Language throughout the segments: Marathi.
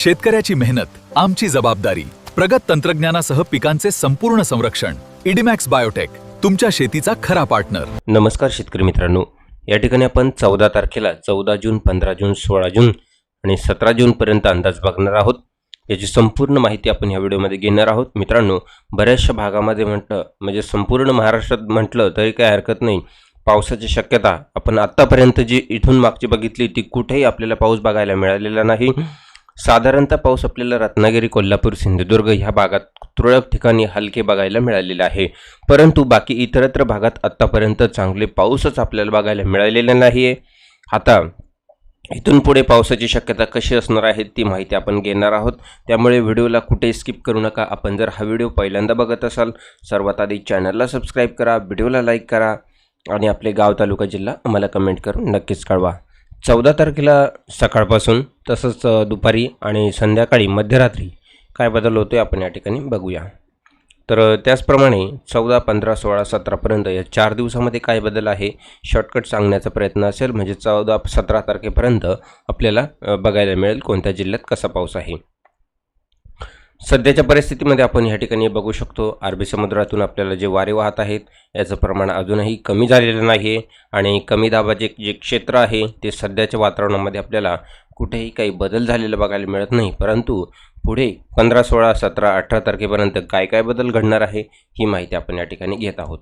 शेतकऱ्याची मेहनत आमची जबाबदारी. प्रगत तंत्रज्ञानासह पिकांचे संपूर्ण संरक्षण. इडीमॅक्स बायोटेक, तुमच्या शेतीचा खरा पार्टनर. नमस्कार शेतकरी मित्रांनो, या ठिकाणी आपण 14 तारखेला 14 जून, 15 जून, 16 जून आणि 17 जूनपर्यंत अंदाज बघणार आहोत. याची संपूर्ण माहिती आपण या व्हिडिओमध्ये घेणार आहोत. मित्रांनो, बऱ्याचशा भागामध्ये म्हणजे संपूर्ण महाराष्ट्रात म्हटलं तरी काही हरकत नाही, पावसाची शक्यता आपण आत्तापर्यंत जी इथून मागची बघितली ती कुठेही आपल्याला पाऊस बघायला मिळालेला नाही. साधारणतः पाऊस आपल्याला रत्नागिरी, कोल्हापूर, सिंधुदुर्ग ह्या भागात तुरळक ठिकाणी हलके बघायला मिळालेले आहे. परंतु बाकी इतरत्र भागात आत्तापर्यंत चांगले पाऊसच आपल्याला बघायला मिळालेला नाही आहे. आता इथून पुढे पावसाची शक्यता कशी असणार आहे ती माहिती आपण घेणार आहोत. त्यामुळे व्हिडिओला कुठेही स्किप करू नका. आपण जर हा व्हिडिओ पहिल्यांदा बघत असाल, सर्वात आधी चॅनलला सबस्क्राईब करा, व्हिडिओला लाईक करा आणि आपले गाव, तालुका, जिल्हा आम्हाला कमेंट करून नक्कीच कळवा. 14 तारखेला सकाळपासून तसंच दुपारी आणि संध्याकाळी मध्यरात्री काय बदल होतो आहे आपण या ठिकाणी बघूया. तर त्याचप्रमाणे 14, 15, 16, 17पर्यंत या 4 दिवसामध्ये काय बदल आहे शॉर्टकट सांगण्याचा प्रयत्न असेल. म्हणजे 14, 17 तारखेपर्यंत आपल्याला बघायला मिळेल कोणत्या जिल्ह्यात कसा पाऊस आहे. सध्याच्या परिस्थितीमध्ये आपण या ठिकाणी बघू शकतो, अरबी समुद्रातून आपल्याला जे वारे वाहत आहेत याचं प्रमाण अजूनही कमी झालेलं नाही आहे आणि कमी दाबाचे जे क्षेत्र आहे ते सध्याच्या वातावरणामध्ये आपल्याला कुठेही काही बदल झालेला बघायला मिळत नाही. परंतु पुढे 15, 16, 17, 18 तारखेपर्यंत काय काय बदल घडणार आहे ही माहिती आपण या ठिकाणी घेत आहोत.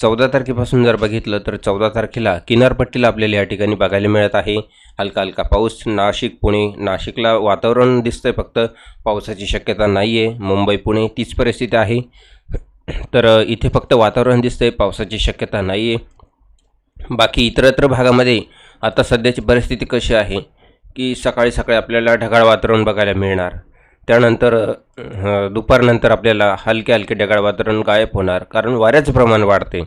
14 तारखेपासून जर बघितलं तर 14 तारखेला किनारपट्टीला आपल्याला या ठिकाणी बघायला मिळत आहे हलका हलका पाऊस. नाशिक, पुणे, नाशिकला वातावरण दिसतंय, फक्त पावसाची शक्यता नाही आहे. मुंबई, पुणे तीच परिस्थिती आहे. तर इथे फक्त वातावरण दिसतंय, पावसाची शक्यता नाही आहे. बाकी इतरत्र भागामध्ये आता सध्याची परिस्थिती कशी आहे की सकाळी सकाळी आपल्याला ढगाळ वातावरण बघायला मिळणार. त्यानंतर दुपारनंतर आपल्याला हलके हलके ढगाळ वातावरण गायब होणार, कारण वाऱ्याचं प्रमाण वाढते.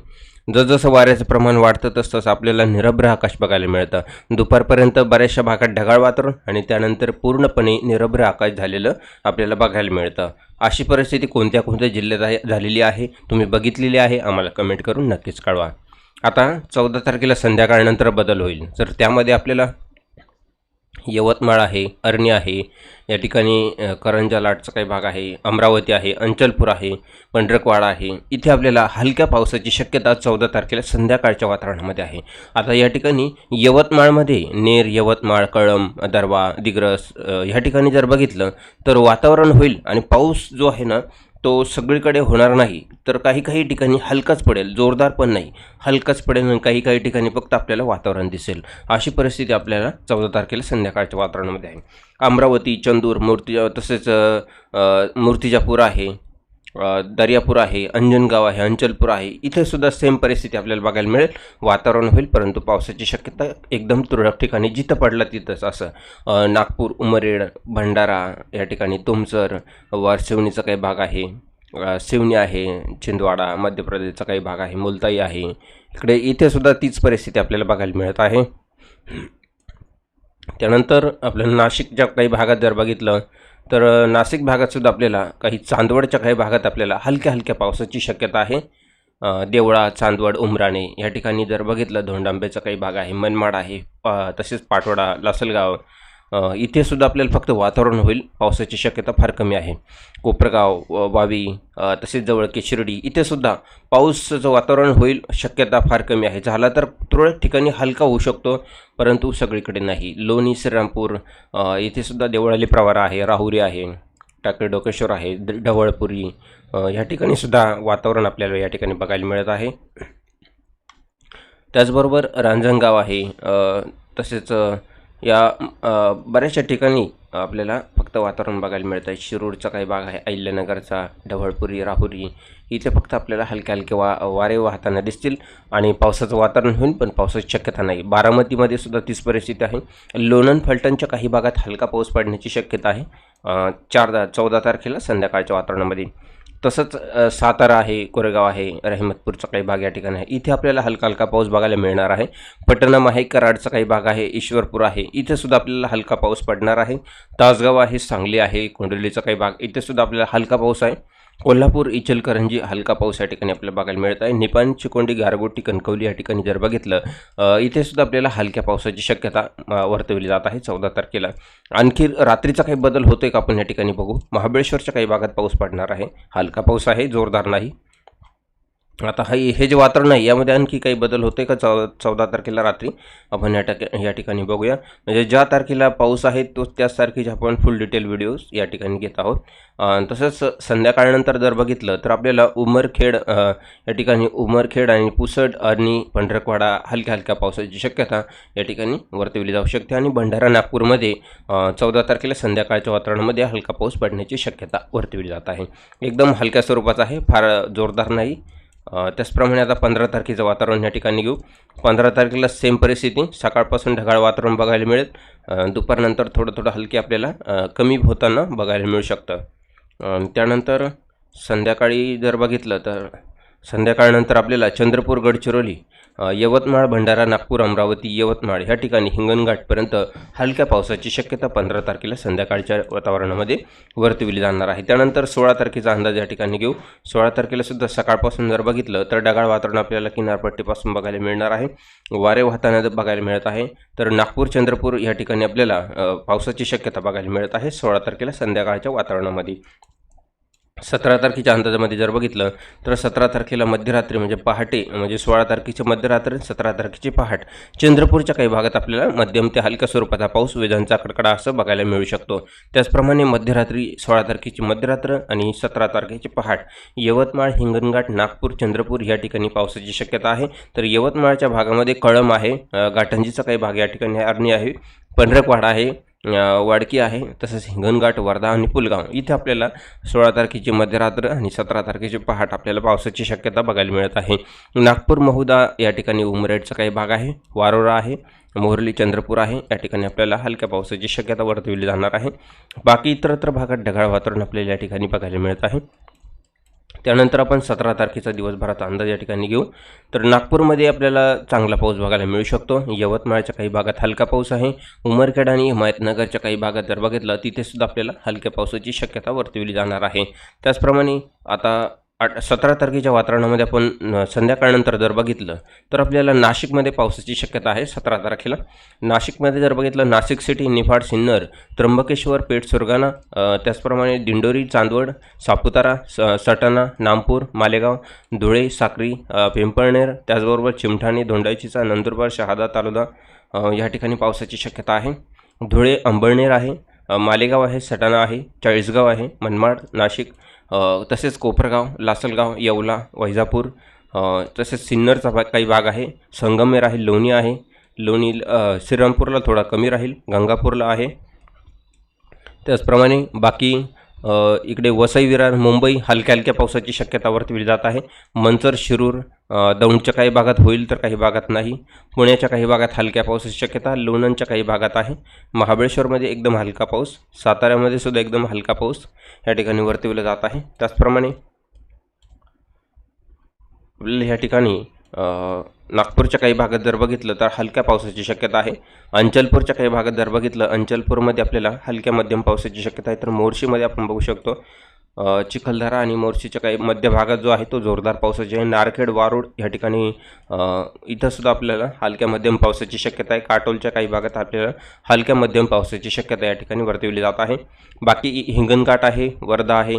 जसजसं वाऱ्याचं प्रमाण वाढतं तसतसं आपल्याला निरभ्र आकाश बघायला मिळतं. दुपारपर्यंत बऱ्याचशा भागात ढगाळ वातावरण आणि त्यानंतर पूर्णपणे निरभ्र आकाश झालेलं आपल्याला बघायला मिळतं. अशी परिस्थिती कोणत्या कोणत्या जिल्ह्यात झालेली आहे, तुम्ही बघितलेली आहे, आम्हाला कमेंट करून नक्कीच कळवा. आता 14 तारखेला संध्याकाळनंतर बदल होईल. तर त्यामध्ये आपल्याला यवतमाळ आहे, अरणी आहे, या ठिकाणी करंजा लाटचा काही भाग आहे, अमरावती आहे, अंचलपूर आहे, पंढरकवाडा आहे. इथे आपल्याला हलक्या पावसाची शक्यता 14 तारखेला संध्याकाळच्या वातावरणामध्ये आहे. आता या ठिकाणी यवतमाळमध्ये नेर, यवतमाळ, कळंब, दरवा, दिग्रस ह्या ठिकाणी जर बघितलं तर वातावरण होईल आणि पाऊस जो आहे ना तो सगळीकडे होणार नाही. तर काही काही ठिकाणी हलकाच पडेल, जोरदार पण नाही, हलकाच पडेल आणि काही काही ठिकाणी फक्त आपल्याला वातावरण दिसेल. अशी परिस्थिती आपल्याला 14 तारखेला संध्याकाळच्या वातावरणामध्ये आहे. अमरावती, चंदूर, तसेच मूर्तिजापूर आहे, दर्यापूर आहे, अंजनगाव आहे, अंचलपूर आहे, इथे सुद्धा सेम परिस्थिती आपल्याला बघायला मिळेल. वातावरण होईल परंतु पावसाची शक्यता एकदम तुरळक ठिकाणी जिथं पडला तिथंच. असं नागपूर, उमरेड, भंडारा या ठिकाणी, तुमसर, वारशिवनीचा काही भाग आहे, सिवनी आहे, छिंदवाडा, मध्य प्रदेशचा काही भाग आहे, मुलताई आहे, इथे सुद्धा तीच परिस्थिती आपल्याला बघायला मिळत आहे. त्यानंतर आपल्याला नाशिकच्या काही भागात जर बघितलं तर नाशिक भागात सुद्धा आपल्याला काही, चांदवडच्या काही भागात आपल्याला हलक्या हलक्या पावसाची शक्यता आहे. देवळा, चांदवड, उमराणे या ठिकाणी जर बघितलं, धोंडांब्याचा काही भाग आहे, मनमाड आहे, तसेच पाटोडा, लासलगाव, इथे सुद्धा आपल्याला फक्त वातावरण होईल, पावसाची शक्यता फार कमी आहे. कोपरगाव, वावी, तसेच जवळके, शिर्डी इथे सुद्धा पाऊसाचं वातावरण होईल, शक्यता फार कमी आहे. झाला तर तुरळक ठिकाणी हलका होऊ शकतो परंतु सगळीकडे नाही. लोणी, श्रीरामपूर इथे सुद्धा देवळाली प्रवारा आहे, राहुरी आहे, टाकळी डोकेश्वर आहे, ढवळपुरी ह्या ठिकाणी सुद्धा वातावरण आपल्याला या ठिकाणी बघायला मिळत आहे. त्याचबरोबर रांजणगाव आहे, तसेच या बऱ्याचशा ठिकाणी आपल्याला फक्त वातावरण बघायला मिळतं आहे. शिरूरचा काही भाग आहे, अहिल्यानगरचा, ढवळपुरी, राहुरी इथे फक्त आपल्याला हलके हलके वारे वाहताना दिसतील आणि पावसाचं वातावरण होईल पण पावसाची शक्यता नाही. बारामतीमध्ये सुद्धा तीच परिस्थिती आहे. लोणंद, फलटणच्या काही भागात हलका पाऊस पडण्याची शक्यता आहे 14 तारखेला संध्याकाळच्या वातावरणामध्ये. तसंच सातारा आहे, कोरेगाव आहे, रहिमतपूरचा काही भाग या ठिकाणी आहे, इथे आपल्याला हलका हलका पाऊस बघायला मिळणार आहे. पटणम आहे, कराडचा काही भाग आहे, ईश्वरपूर आहे, इथे सुद्धा आपल्याला हलका पाऊस पडणार आहे. तासगाव आहे, सांगली आहे, कोंडलीचा काही भाग, इथे सुद्धा आपल्याला हलका पाऊस आहे. कोल्हापूर इचलकरंजी हलका पाऊस या ठिकाणी आपल्याला बघायला मिळत आहे. निपाण चिकोंडी गारगोटी कणकवली या ठिकाणी जर बघितलं इथे सुद्धा आपल्याला हलक्या पावसाची शक्यता वर्तवली जात आहे 14 तारखेला. आणखी रात्रीचा काही बदल होतोय का आपण या ठिकाणी बघू. महाबळेश्वरच्या काही भागात पाऊस पडणार आहे. हलका पाऊस आहे, जोरदार नाही. आता हे जे वातावरण आहे यामध्ये आणखी काही बदल होते का 14 तारखेला रात्री आपण या ठिकाणी बघूया. म्हणजे ज्या तारखेला पाऊस आहे तो त्याच तारखेचे आपण फुल डिटेल व्हिडिओज या ठिकाणी घेत आहोत. तसंच संध्याकाळनंतर जर बघितलं तर आपल्याला उमरखेड या ठिकाणी उमरखेड आणि पुसद आणि पंढरकवाडा हलक्या पावसाची शक्यता या ठिकाणी वर्तवली जाऊ शकते. आणि भंडारा नागपूरमध्ये 14 तारखेला संध्याकाळच्या वातावरणामध्ये हलका पाऊस पडण्याची शक्यता वर्तवली जात आहे. एकदम हलक्या स्वरूपाचा आहे, फार जोरदार नाही. त्याचप्रमाणे आता 15 तारखेचं वातावरण या ठिकाणी घेऊ. 15 तारखेला सेम परिस्थिती, सकाळपासून ढगाळ वातावरण बघायला मिळेल. दुपारनंतर थोडं हलके आपल्याला कमी होताना बघायला मिळू शकतं. त्यानंतर संध्याकाळी जर बघितलं तर संध्याकाळनंतर आपल्याला चंद्रपूर, गडचिरोली, यवतमाळ, भंडारा, नागपूर, अमरावती, यवतमाळ ह्या ठिकाणी हिंगणघाटपर्यंत हलक्या पावसाची शक्यता 15 तारखेला संध्याकाळच्या वातावरणामध्ये वर्तविली जाणार आहे. त्यानंतर 16 तारखेचा अंदाज या ठिकाणी घेऊ. 16 तारखेला सुद्धा सकाळपासून जर बघितलं तर ढगाळ वातावरण आपल्याला किनारपट्टीपासून बघायला मिळणार आहे. वारे वाहताना बघायला मिळत आहे. तर नागपूर, चंद्रपूर या ठिकाणी आपल्याला पावसाची शक्यता बघायला मिळत आहे 16 तारखेला संध्याकाळच्या वातावरणामध्ये. 17 तारखेच्या अंदाजामध्ये जर बघितलं तर 17 तारखेला मध्यरात्री म्हणजे पहाटे, म्हणजे 16 तारखेची मध्यरात्री 17 तारखेची पहाट चंद्रपूरच्या काही भागात आपल्याला मध्यम ते हलक्या स्वरूपाचा पाऊस, विजांचा कडकडा असं बघायला मिळू शकतो. त्याचप्रमाणे मध्यरात्री 16 तारखेची मध्यरात्र आणि 17 तारखेची पहाट यवतमाळ, हिंगणघाट, नागपूर, चंद्रपूर या ठिकाणी पावसाची शक्यता आहे. तर यवतमाळच्या भागामध्ये कळंब आहे, घाटंजीचा काही भाग या ठिकाणी अरणी आहे, पंढरकवाडा आहे, वाडकी आहे, तसंच हिंगणघाट, वर्धा आणि पुलगाव इथे आपल्याला 16 तारखेची मध्यरात्र आणि 17 तारखेची पहाट आपल्याला पावसाची शक्यता बघायला मिळत आहे. नागपूर, महुदा या ठिकाणी उमरेडचा काही भाग आहे, वारोरा आहे, मोहर्ली, चंद्रपूर आहे, या ठिकाणी आपल्याला हलक्या पावसाची शक्यता वर्तवली जाणार आहे. बाकी इतरत्र भागात ढगाळ वातावरण आपल्याला या ठिकाणी बघायला मिळत आहे. त्यानंतर आपण 17 तारखेचा दिवसभराचा अंदाज या ठिकाणी घेऊ. तर नागपूरमध्ये आपल्याला चांगला पाऊस बघायला मिळू शकतो. यवतमाळच्या काही भागात हलका पाऊस आहे. उमरखेड आणि हिमायतनगरच्या काही भागात जर बघितलं तिथे सुद्धा आपल्याला हलक्या पावसाची शक्यता वर्तवली जाणार आहे. त्याचप्रमाणे आता 17 तारखेच्या वातावरणामध्ये आपण संध्याकाळनंतर जर बघितलं तर आपल्याला नाशिकमध्ये पावसाची शक्यता आहे 17 तारखेला. नाशिकमध्ये जर बघितलं नाशिक सिटी, निफाड, सिन्नर, त्र्यंबकेश्वर, पेठ, सुरगाणा, त्याचप्रमाणे दिंडोरी, चांदवड, सापुतारा, सटाणा, नामपूर, मालेगाव, धुळे, साक्री, पिंपळनेर, त्याचबरोबर चिमठाणे, धोंडाईचीचा, नंदुरबार, शहादा, तालुका या ठिकाणी पावसाची शक्यता आहे. धुळे, अंबळनेर आहे, मालेगाव आहे, सटाणा आहे, चाळीसगाव आहे, मनमाड, नाशिक, तसेच कोपरगाव, लासलगाव, येवला, वैजापूर, तसेच सिन्नरचा काही भाग आहे, संगमेर आहे, लोणी आहे, लोणी श्रीरामपूरला थोडा कमी राहील, गंगापूरला आहे. त्याचप्रमाणे बाकी इकडे वसई, विरार, मुंबई हलक्या पावसाची शक्यता वर्तवली जात आहे. मंचर, शिरूर, दौंडच्या काही भागात होईल तर काही भागात नाही. पुण्याच्या काही भागात हलक्या पावसाची शक्यता, लोणंदच्या काही भागात आहे. महाबळेश्वरमध्ये एकदम हलका पाऊस, साताऱ्यामध्ये सुद्धा एकदम हलका पाऊस या ठिकाणी वर्तवला जात आहे. त्याचप्रमाणे या ठिकाणी नागपूरच्या काही भागात जर बघितलं तर हलक्या पावसाची शक्यता आहे. अंचलपूरच्या काही भागात जर बघितलं अंचलपूरमध्ये आपल्याला हलक्या मध्यम पावसाची शक्यता आहे. तर मोर्शीमध्ये आपण बघू शकतो चिखलदरा आणि मोर्शीच्या काही मध्य भागात जो आहे तो जोरदार पावसाची आहे. नारखेड, वारूड या ठिकाणी इथं सुद्धा आपल्याला हलक्या मध्यम पावसाची शक्यता आहे. काटोलच्या काही भागात आपल्याला हलक्या मध्यम पावसाची शक्यता या ठिकाणी वर्तवली जात आहे. बाकी हिंगणघाट आहे, वर्धा आहे,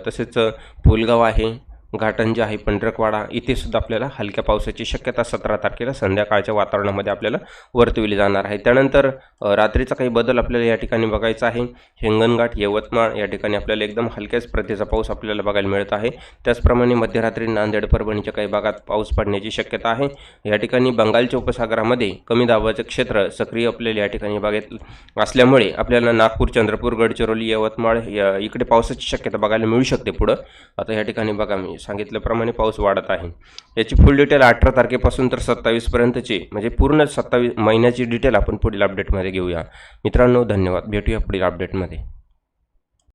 तसेच पुलगाव आहे, घाटंजी आहे, पंढरकवाडा इथे सुद्धा आपल्याला हलक्या पावसाची शक्यता 17 तारखेला संध्याकाळच्या वातावरणामध्ये आपल्याला वर्तवली जाणार आहे. त्यानंतर रात्रीचा काही बदल आपल्याला या ठिकाणी बघायचा आहे. हिंगणघाट, यवतमाळ या ठिकाणी आपल्याला एकदम हलक्याच प्रतीचा पाऊस आपल्याला बघायला मिळत आहे. त्याचप्रमाणे मध्यरात्री नांदेड, परभणीच्या काही भागात पाऊस पडण्याची शक्यता आहे. या ठिकाणी बंगालच्या उपसागरामध्ये कमी दाबाचं क्षेत्र सक्रिय आपल्याला या ठिकाणी बघत असल्यामुळे आपल्याला नागपूर, चंद्रपूर, गडचिरोली, यवतमाळ इकडे पावसाची शक्यता बघायला मिळू शकते पुढं. आता या ठिकाणी बघा मी सांगितल्याप्रमाणे पाऊस वाढत आहे. याची फुल डिटेल 18 तारखेपासून तर 27 पर्यंतची म्हणजे पूर्ण 27 महिन्याची डिटेल आपण पुढील अपडेटमध्ये घेऊया. मित्रांनो धन्यवाद, भेटूया पुढील अपडेटमध्ये.